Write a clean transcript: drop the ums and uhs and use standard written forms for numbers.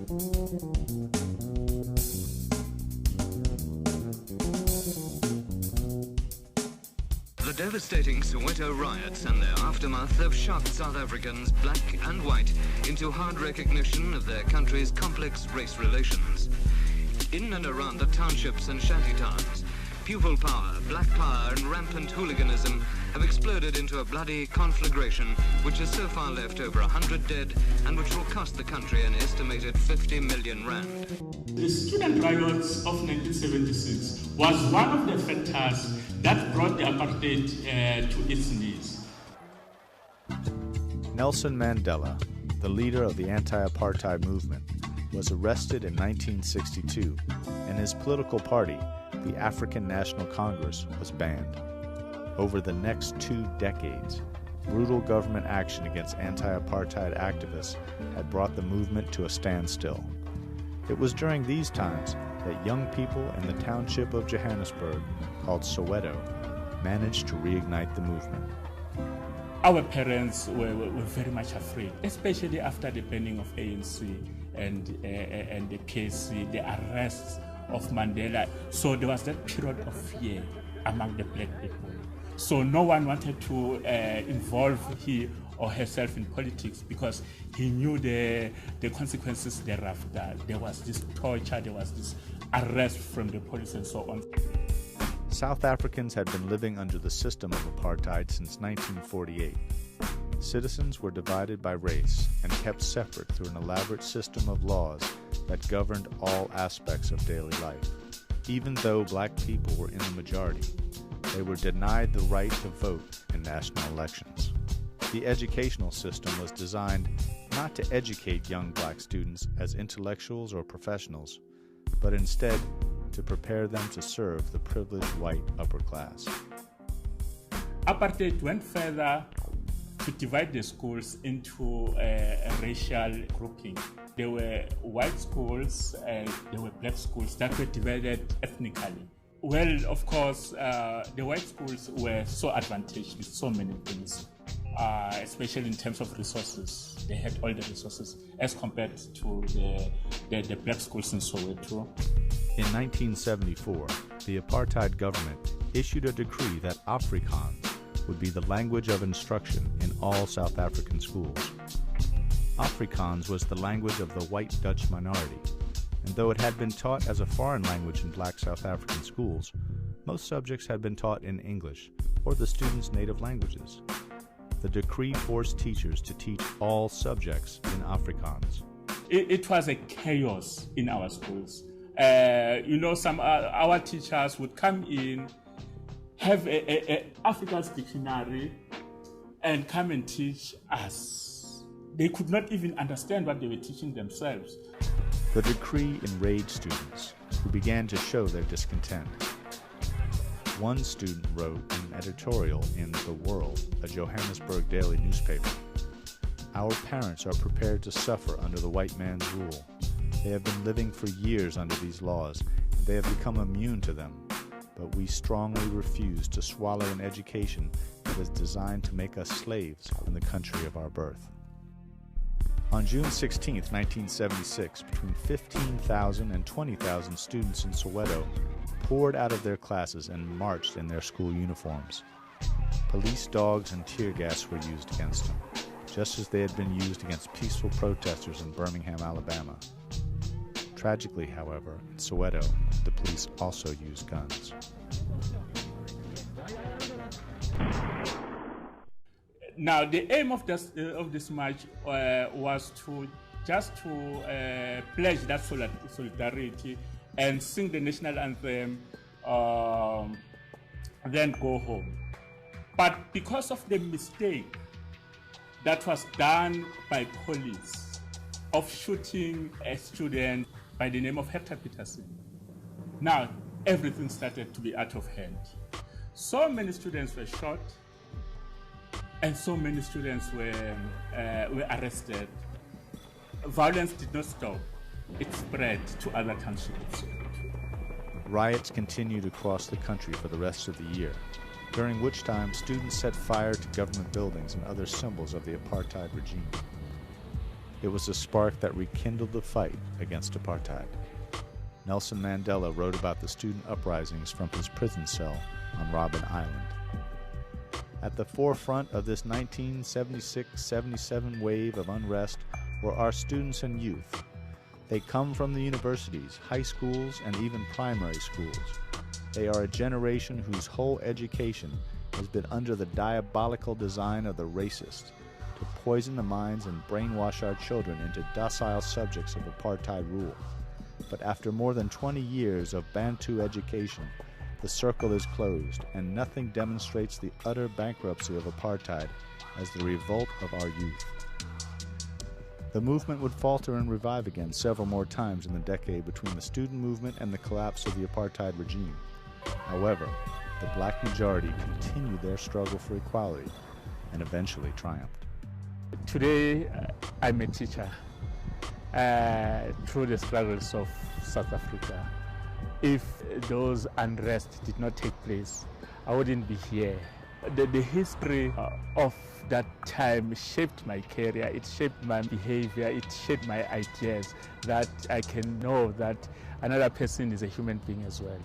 The devastating Soweto riots and their aftermath have shocked South Africans, black and white, into hard recognition of their country's complex race relations. In and around the townships and shantytowns, pupil power, black power and rampant hooliganism have exploded into a bloody conflagration which has so far left over 100 dead and which will cost the country an estimated 50 million rand. The student riots of 1976 was one of the factors that brought the apartheid to its knees. Nelson Mandela, the leader of the anti-apartheid movement, was arrested in 1962, and his political party, the African National Congress, was banned. Over the next 2 decades, brutal government action against anti-apartheid activists had brought the movement to a standstill. It was during these times that young people in the township of Johannesburg, called Soweto, managed to reignite the movement. Our parents were very much afraid, especially after the banning of ANC and the PSC, the arrests of Mandela. So there was that period of fear among the black people. So no one wanted to involve he or herself in politics because he knew the consequences thereafter. There was this torture, there was this arrest from the police and so on. South Africans had been living under the system of apartheid since 1948. Citizens were divided by race and kept separate through an elaborate system of laws that governed all aspects of daily life. Even though black people were in the majority, they were denied the right to vote in national elections. The educational system was designed not to educate young black students as intellectuals or professionals, but instead to prepare them to serve the privileged white upper class. Apartheid went further to divide the schools into a racial grouping. There were white schools and there were black schools that were divided ethnically. Well, of course, the white schools were so advantaged with so many things, especially in terms of resources. They had all the resources as compared to the black schools in Soweto. In 1974, the apartheid government issued a decree that Afrikaans would be the language of instruction in all South African schools. Afrikaans was the language of the white Dutch minority, and though it had been taught as a foreign language in black South African schools, most subjects had been taught in English or the students' native languages. The decree forced teachers to teach all subjects in Afrikaans. It was a chaos in our schools. Some our teachers would come in, have a Afrikaans dictionary, and come and teach us. They could not even understand what they were teaching themselves. The decree enraged students, who began to show their discontent. One student wrote an editorial in The World, a Johannesburg daily newspaper. "Our parents are prepared to suffer under the white man's rule. They have been living for years under these laws, and they have become immune to them. But we strongly refuse to swallow an education that is designed to make us slaves in the country of our birth." On June 16, 1976, between 15,000 and 20,000 students in Soweto poured out of their classes and marched in their school uniforms. Police dogs and tear gas were used against them, just as they had been used against peaceful protesters in Birmingham, Alabama. Tragically, however, in Soweto, the police also used guns. Now, the aim of this march was to pledge that solidarity and sing the national anthem, then go home. But because of the mistake that was done by police of shooting a student by the name of Hector Peterson, now everything started to be out of hand. So many students were shot, and so many students were arrested. Violence did not stop. It spread to other townships. Riots continued across the country for the rest of the year, during which time students set fire to government buildings and other symbols of the apartheid regime. It was a spark that rekindled the fight against apartheid. Nelson Mandela wrote about the student uprisings from his prison cell on Robben Island. At the forefront of this 1976-77 wave of unrest were our students and youth. They come from the universities, high schools, and even primary schools. They are a generation whose whole education has been under the diabolical design of the racists to poison the minds and brainwash our children into docile subjects of apartheid rule. But after more than 20 years of Bantu education, the circle is closed, and nothing demonstrates the utter bankruptcy of apartheid as the revolt of our youth. The movement would falter and revive again several more times in the decade between the student movement and the collapse of the apartheid regime. However, the black majority continued their struggle for equality and eventually triumphed. Today, I'm a teacher. Through the struggles of South Africa, if those unrest did not take place, I wouldn't be here. The history of that time shaped my career, it shaped my behavior, it shaped my ideas, that I can know that another person is a human being as well.